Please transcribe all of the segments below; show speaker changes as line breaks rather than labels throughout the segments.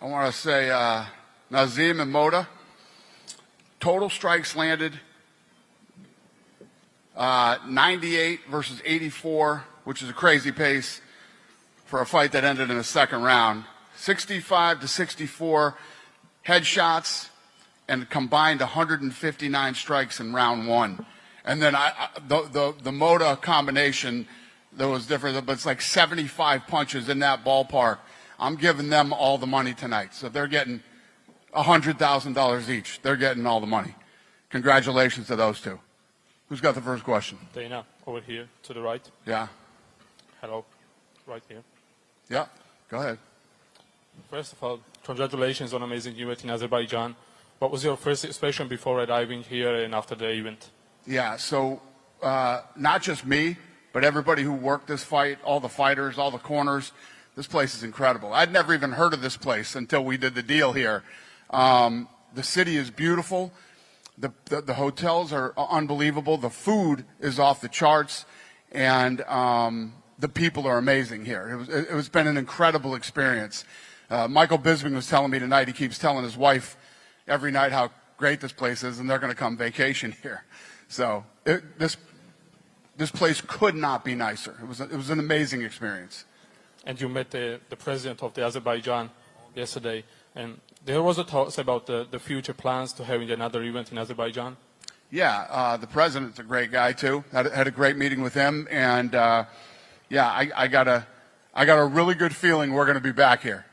I want to say Nazim and Moda. Total strikes landed 98 versus 84, which is a crazy pace for a fight that ended in the second round. 65 to 64 headshots and combined 159 strikes in round one. And then the Moda combination, that was different, but it's like 75 punches in that ballpark. I'm giving them all the money tonight. So they're getting $100,000 each. They're getting all the money. Congratulations to those two. Who's got the first question?
Dana, over here to the right.
Yeah.
Hello, right here.
Yeah, go ahead.
First of all, congratulations on amazing event in Azerbaijan. What was your first expression before arriving here and after the event?
Yeah, so not just me, but everybody who worked this fight, all the fighters, all the corners. This place is incredible. I'd never even heard of this place until we did the deal here. The city is beautiful. The hotels are unbelievable. The food is off the charts, and the people are amazing here. It's been an incredible experience. Michael Bisping was telling me tonight, he keeps telling his wife every night how great this place is, and they're going to come vacation here. So this place could not be nicer. It was an amazing experience.
And you met the president of the Azerbaijan yesterday, and there was a talks about the future plans to having another event in Azerbaijan.
Yeah, the president's a great guy too. Had a great meeting with him, and yeah, I got a really good feeling we're going to be back here.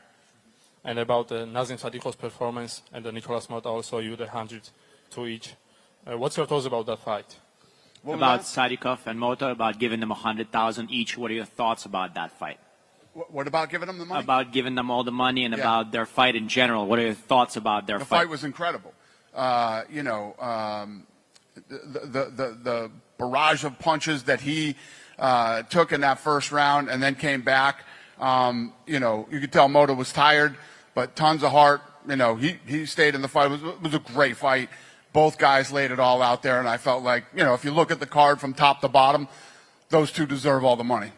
And about Nazim Sadikov's performance and Nicolas Mota also, you the 100 to each. What's your thoughts about that fight?
About Sadikov and Mota, about giving them 100,000 each. What are your thoughts about that fight?
What about giving them the money?
About giving them all the money and about their fight in general. What are your thoughts about their fight?
The fight was incredible. You know, the barrage of punches that he took in that first round and then came back. You know, you could tell Mota was tired, but tons of heart. You know, he stayed in the fight. It was a great fight. Both guys laid it all out there, and I felt like, you know, if you look at the card from top to bottom, those two deserve all the money.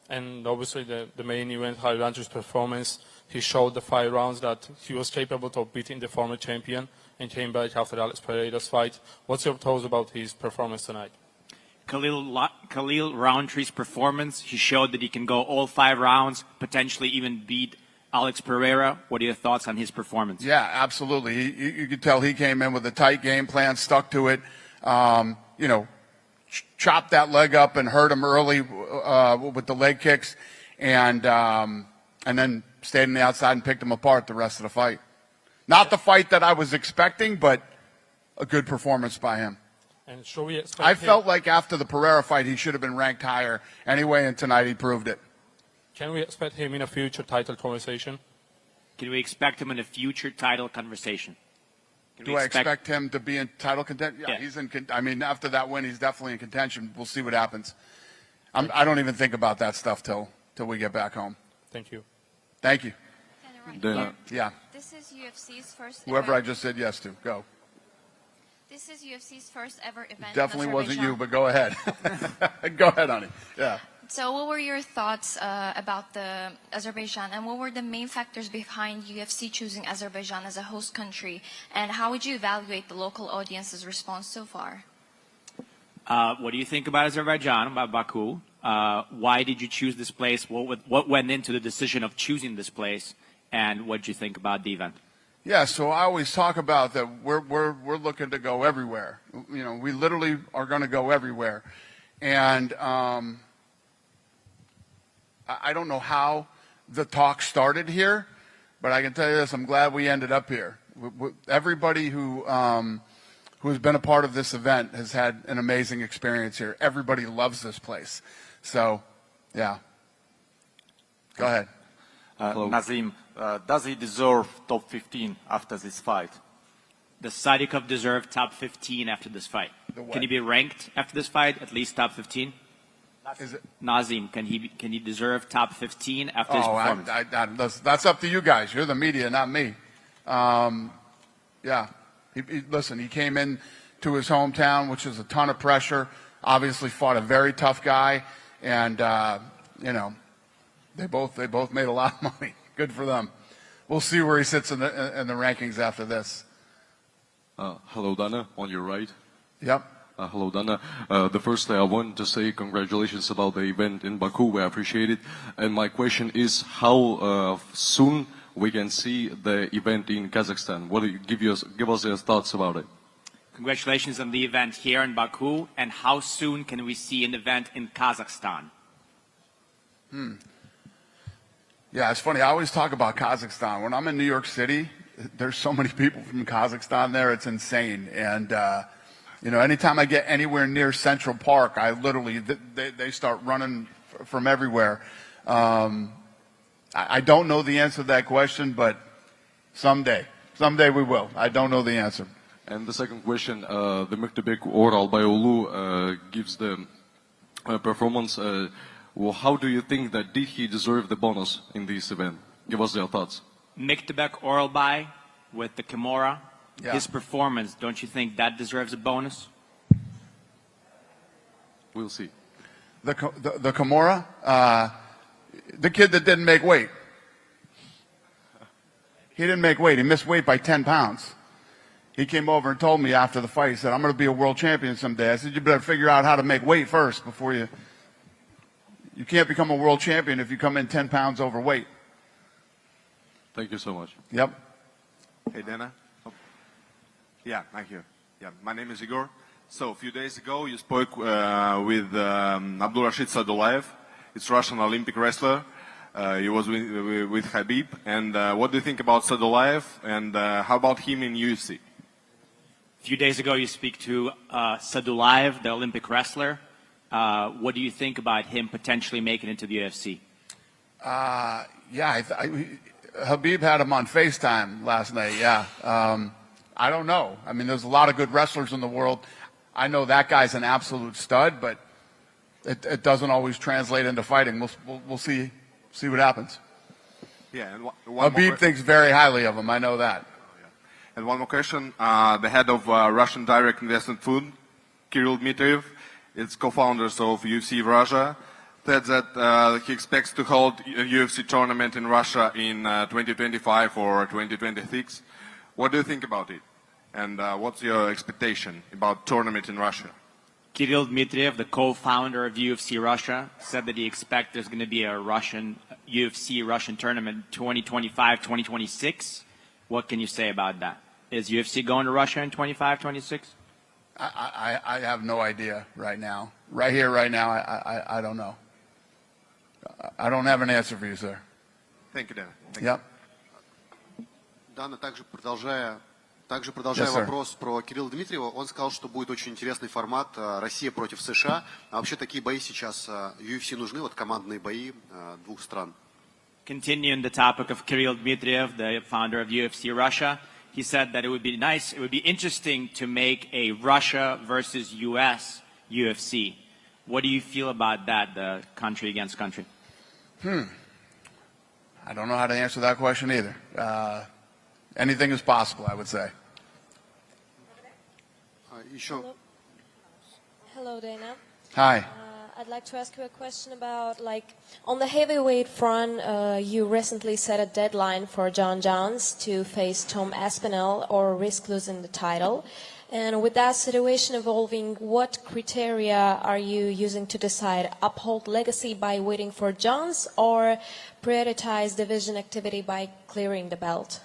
And obviously the main event, High-Ranger's performance, he showed the 5 rounds that he was capable of beating the former champion and came back after Alex Pereira's fight. What's your thoughts about his performance tonight?
Khalil Roundtree's performance, he showed that he can go all 5 rounds, potentially even beat Alex Pereira. What are your thoughts on his performance?
Yeah, absolutely. You could tell he came in with a tight game plan, stuck to it. You know, chopped that leg up and hurt him early with the leg kicks, and then stayed on the outside and picked him apart the rest of the fight. Not the fight that I was expecting, but a good performance by him.
And should we expect
I felt like after the Pereira fight, he should have been ranked higher anyway, and tonight he proved it.
Can we expect him in a future title conversation?
Can we expect him in a future title conversation?
Do I expect him to be in title contention? Yeah, he's in. I mean, after that win, he's definitely in contention. We'll see what happens. I don't even think about that stuff till we get back home.
Thank you.
Thank you. Yeah.
This is UFC's first.
Whoever I just said yes to, go.
This is UFC's first ever event.
Definitely wasn't you, but go ahead. Go ahead, honey. Yeah.
So what were your thoughts about the Azerbaijan, and what were the main factors behind UFC choosing Azerbaijan as a host country, and how would you evaluate the local audience's response so far?
What do you think about Azerbaijan, about Baku? Why did you choose this place? What went into the decision of choosing this place, and what did you think about the event?
Yeah, so I always talk about that we're looking to go everywhere. You know, we literally are going to go everywhere, and I don't know how the talk started here, but I can tell you this: I'm glad we ended up here. Everybody who has been a part of this event has had an amazing experience here. Everybody loves this place. So, yeah. Go ahead.
Nazim, does he deserve top 15 after this fight?
Does Sadikov deserve top 15 after this fight? Can he be ranked after this fight, at least top 15?
Is it?
Nazim, can he deserve top 15 after his performance?
That's up to you guys. You're the media, not me. Yeah. Listen, he came in to his hometown, which is a ton of pressure. Obviously fought a very tough guy, and you know, they both made a lot of money. Good for them. we'll see where he sits in the rankings after this.
Hello, Dana, on your right.
Yep.
Hello, Dana. The first I want to say congratulations about the event in Baku. We appreciate it. And my question is, how soon we can see the event in Kazakhstan? What do you give us your thoughts about it?
Congratulations on the event here in Baku, and how soon can we see an event in Kazakhstan?
Yeah, it's funny. I always talk about Kazakhstan. When I'm in New York City, there's so many people from Kazakhstan there. It's insane. And, anytime I get anywhere near Central Park, I literally, they start running from everywhere. I don't know the answer to that question, but someday we will. I don't know the answer.
And the second question, the Mektebec Oral Bayolu gives the performance. How do you think that did he deserve the bonus in this event? Give us your thoughts.
Mektebec Oralbay with the Kimura,
Yeah.
his performance, don't you think that deserves a bonus?
We'll see.
The Kimura, the kid that didn't make weight. He didn't make weight. He missed weight by 10 pounds. He came over and told me after the fight, he said, I'm going to be a world champion someday. I said, you better figure out how to make weight first before you can't become a world champion if you come in 10 pounds overweight.
Thank you so much.
Yep.
Hey, Dana. Yeah, I'm here. Yeah, my name is Igor. So a few days ago, you spoke with Abdulrashid Sadulaev. It's Russian Olympic wrestler. He was with Khabib. And what do you think about Sadulaev? And how about him in UFC?
A few days ago, you speak to Sadulaev, the Olympic wrestler. What do you think about him potentially making it to the UFC?
Yeah, Khabib had him on FaceTime last night, yeah. I don't know. I mean, there's a lot of good wrestlers in the world. I know that guy's an absolute stud, but it doesn't always translate into fighting. We'll see what happens.
Yeah, and
Khabib thinks very highly of him. I know that.
And one more question. The head of Russian Direct Investment Fund, Kirill Dmitriev, it's co-founders of UFC Russia, said that he expects to hold a UFC tournament in Russia in 2025 or 2026. What do you think about it? And what's your expectation about tournament in Russia?
Kirill Dmitriev, the co-founder of UFC Russia, said that he expects there's going to be a UFC Russian tournament 2025, 2026. What can you say about that? Is UFC going to Russia in 25, 26?
I have no idea right now. Right here, right now, I don't know. I don't have an answer for you, sir.
Thank you, Dana.
Yep.
Дана, также продолжая
Yes, sir.
вопрос про Кирилла Дмитриева, он сказал, что будет очень интересный формат Россия против США. А вообще такие бои сейчас UFC нужны, вот командные бои двух стран.
Continuing the topic of Kirill Dmitriev, the founder of UFC Russia, he said that it would be nice, it would be interesting to make a Russia versus US UFC. What do you feel about that, the country against country?
I don't know how to answer that question either. Anything is possible, I would say.
Еще
Hello, Dana.
Hi.
I'd like to ask you a question about, on the heavyweight front, you recently set a deadline for Jon Jones to face Tom Aspinall or risk losing the title. And with that situation evolving, what criteria are you using to decide? Uphold legacy by waiting for Jones or prioritize division activity by clearing the belt?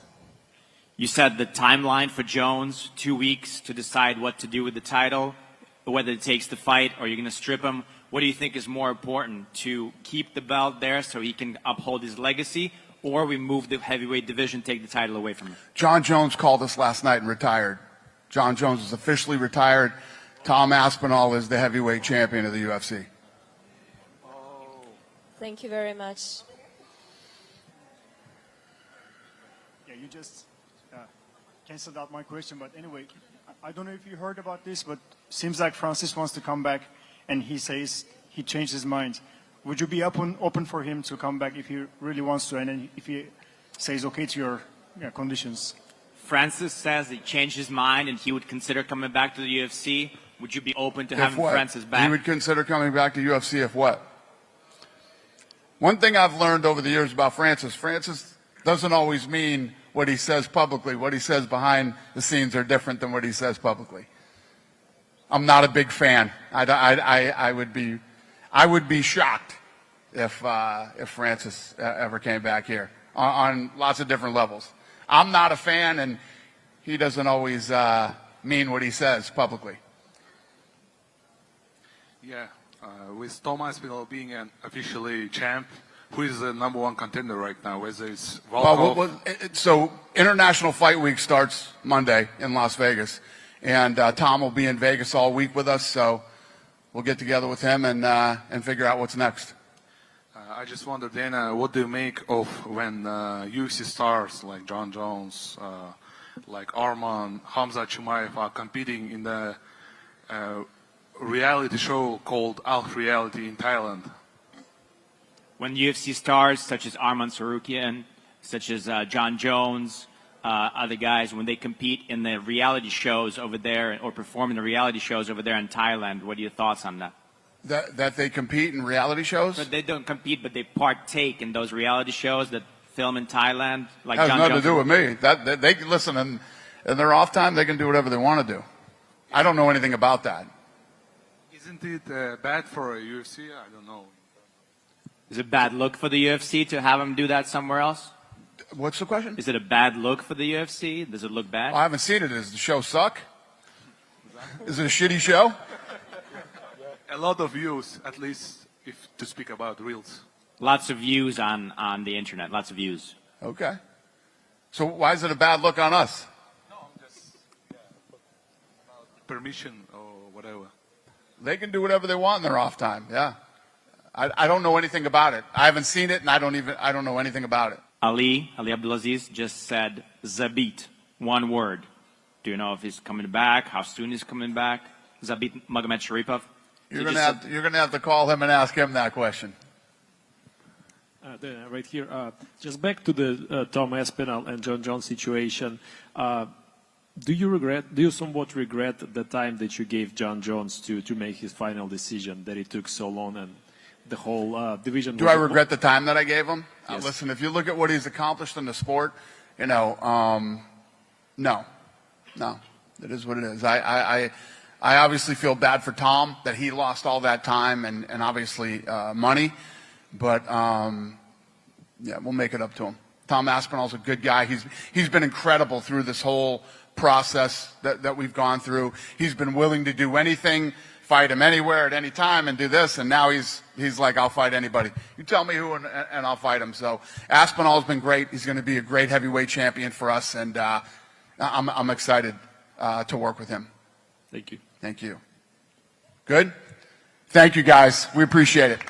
You said the timeline for Jones, 2 weeks to decide what to do with the title, whether it takes the fight or you're going to strip him. What do you think is more important, to keep the belt there so he can uphold his legacy, or we move the heavyweight division, take the title away from him?
Jon Jones called us last night and retired. Jon Jones is officially retired. Tom Aspinall is the heavyweight champion of the UFC.
Thank you very much.
Yeah, you just canceled out my question, but anyway, I don't know if you heard about this, but seems like Francis wants to come back, and he says he changed his mind. Would you be open for him to come back if he really wants to, and then if he says okay to your conditions?
Francis says he changed his mind and he would consider coming back to the UFC. Would you be open to having Francis back?
He would consider coming back to UFC if what? One thing I've learned over the years about Francis, doesn't always mean what he says publicly. What he says behind the scenes are different than what he says publicly. I'm not a big fan. I would be shocked if Francis ever came back here on lots of different levels. I'm not a fan, and he doesn't always mean what he says publicly.
Yeah, with Tom Aspinall being an officially champ, who is the #1 contender right now? Whether it's Volkov?
So International Fight Week starts Monday in Las Vegas, and Tom will be in Vegas all week with us. So we'll get together with him and figure out what's next.
I just wonder, Dana, what do you make of when UFC stars like Jon Jones, like Arman, Hamza Chimaev are competing in the reality show called Alf Reality in Thailand?
When UFC stars such as Arman Tsarukyan, such as Jon Jones, other guys, when they compete in the reality shows over there or perform in the reality shows over there in Thailand, what are your thoughts on that?
That they compete in reality shows?
But they don't compete, but they partake in those reality shows that film in Thailand. Like
That has
Jon
nothing
Jones.
to do with me. They can listen, and in their off time, they can do whatever they want to do. I don't know anything about that.
Isn't it bad for a UFC? I don't know.
Is it a bad look for the UFC to have them do that somewhere else?
What's the question?
Is it a bad look for the UFC? Does it look bad?
I haven't seen it. Does the show suck? Is it a shitty show?
A lot of views, at least if to speak about reels.
Lots of views on the internet. Lots of views.
Okay. So why is it a bad look on us?
No, I'm just about permission or whatever.
They can do whatever they want in their off time. Yeah. I don't know anything about it. I haven't seen it, and I don't know anything about it.
Ali Abdulaziz just said Zabit, one word. Do you know if he's coming back? How soon he's coming back? Zabit Magomed Sharipov?
You're gonna have to call him and ask him that question.
Right here, just back to the Tom Aspinall and Jon Jones situation. Do you somewhat regret the time that you gave Jon Jones to make his final decision, that it took so long and the whole division?
Do I regret the time that I gave him?
Yes.
Listen, if you look at what he's accomplished in the sport, no. It is what it is. I obviously feel bad for Tom that he lost all that time and obviously money, but yeah, we'll make it up to him. Tom Aspinall's a good guy. He's been incredible through this whole process that we've gone through. He's been willing to do anything, fight him anywhere at any time, and do this. And now he's like, I'll fight anybody. You tell me who, and I'll fight him. So Aspinall's been great. He's going to be a great heavyweight champion for us, and I'm excited to work with him.
Thank you.
Thank you. Good? Thank you, guys. We appreciate it.